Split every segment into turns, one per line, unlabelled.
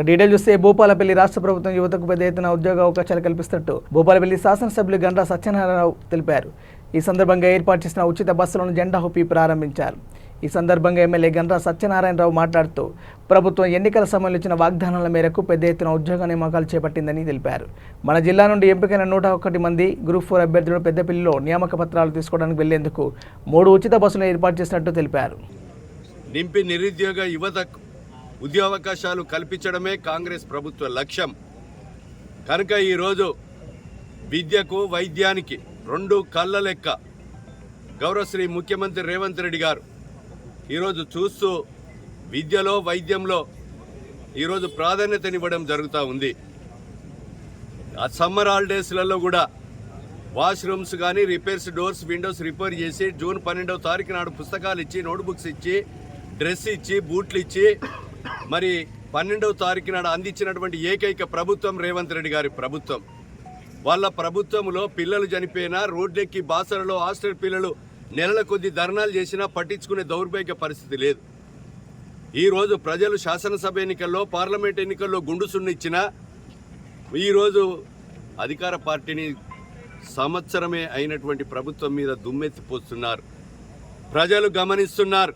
Detail చూస్తే భూపాలపల్లి రాష్ట్ర ప్రభుత్వం యువతకు పెద్ద ఎత్తున ఉద్యోగ అవకాశాలు కల్పిస్తున్నట్టు భూపాలపల్లి శాసనసభ్యులు గండ్ర సత్యనారాయణరావు తెలిపారు. ఈ సందర్భంగా ఏర్పాటు చేసిన ఉచిత బస్సులను జెండా ఊపి ప్రారంభించారు. ఈ సందర్భంగా ఎమ్మెల్యే గండ్ర సత్యనారాయణరావు మాట్లాడుతూ ప్రభుత్వం ఎన్నికల సమయంలో ఇచ్చిన వాగ్దానాల మేరకు పెద్ద ఎత్తున ఉద్యోగ నియామకాలు చేపట్టిందని తెలిపారు. మన జిల్లా నుండి ఎంపికైన 101 మంది గ్రూప్ 4 అభ్యర్థులు పెద్దపల్లిలో నియామక పత్రాలు తీసుకోవడానికి వెళ్లేందుకు 3 ఉచిత బస్సులను ఏర్పాటు చేసినట్టు తెలిపారు.
నింపి నిరుద్యోగ యువతకు ఉద్యోగావకాశాలు కల్పించడమే కాంగ్రెస్ ప్రభుత్వ లక్ష్యం. కనుక ఈరోజు విద్యకు వైద్యానికి 2 కళ్ళ లెక్క గౌరవశ్రీ ముఖ్యమంత్రి రేవంత్ రెడ్డి గారు ఈరోజు చూస్తూ విద్యలో వైద్యంలో ఈరోజు ప్రాధాన్యతనివ్వడం జరుగుతూ ఉంది. ఆ సమ్మర్ హాలిడేస్లలో కూడా వాష్రూమ్స్ కానీ రిపేర్స్, డోర్స్, విండోస్ రిపేర్ చేసి జూన్ 12వ తారీఖు నాడు పుస్తకాలు ఇచ్చి, నోట్బుక్స్ ఇచ్చి, డ్రెస్ ఇచ్చి, బూట్లు ఇచ్చి, మరి 12వ తారీఖు నాడు అందించినటువంటి ఏకైక ప్రభుత్వం రేవంత్ రెడ్డి గారి ప్రభుత్వం. వాళ్ళ ప్రభుత్వంలో పిల్లలు చనిపోయినా, రోడ్డెక్కి బాసరలో హాస్టల్ పిల్లలు నెలల కొద్ది ధర్నాలు చేసినా పట్టించుకునే దౌర్భాగ్య పరిస్థితి లేదు. ఈరోజు ప్రజలు శాసనసభ ఎన్నికల్లో, పార్లమెంట్ ఎన్నికల్లో గుండు సున్నిచ్చినా ఈరోజు అధికార పార్టీని సంవత్సరమే అయినటువంటి ప్రభుత్వం మీద దుమ్మెత్తిపోస్తున్నారు. ప్రజలు గమనిస్తున్నారు.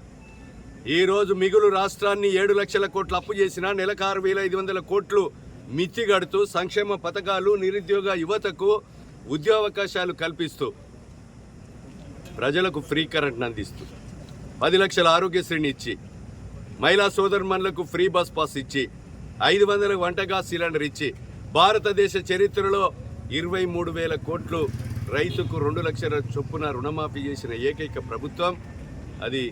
ఈరోజు మిగులు రాష్ట్రాన్ని 7 లక్షల కోట్లు అప్పు చేసినా నెలకు 6,500 కోట్లు మిత్తి గడుతూ సంక్షేమ పథకాలు, నిరుద్యోగ యువతకు ఉద్యోగావకాశాలు కల్పిస్తూ, ప్రజలకు ఫ్రీ కరెంట్ని అందిస్తూ, 10 లక్షల ఆరోగ్యశ్రీని ఇచ్చి, మహిళా సోదరుమణులకు ఫ్రీ బస్ పాస్ ఇచ్చి, 500 వంట గ్యాస్ సిలిండర్ ఇచ్చి, భారతదేశ చరిత్రలో 23,000 కోట్లు రైతుకు 2 లక్షల చొప్పున రుణమాఫీ చేసిన ఏకైక ప్రభుత్వం అది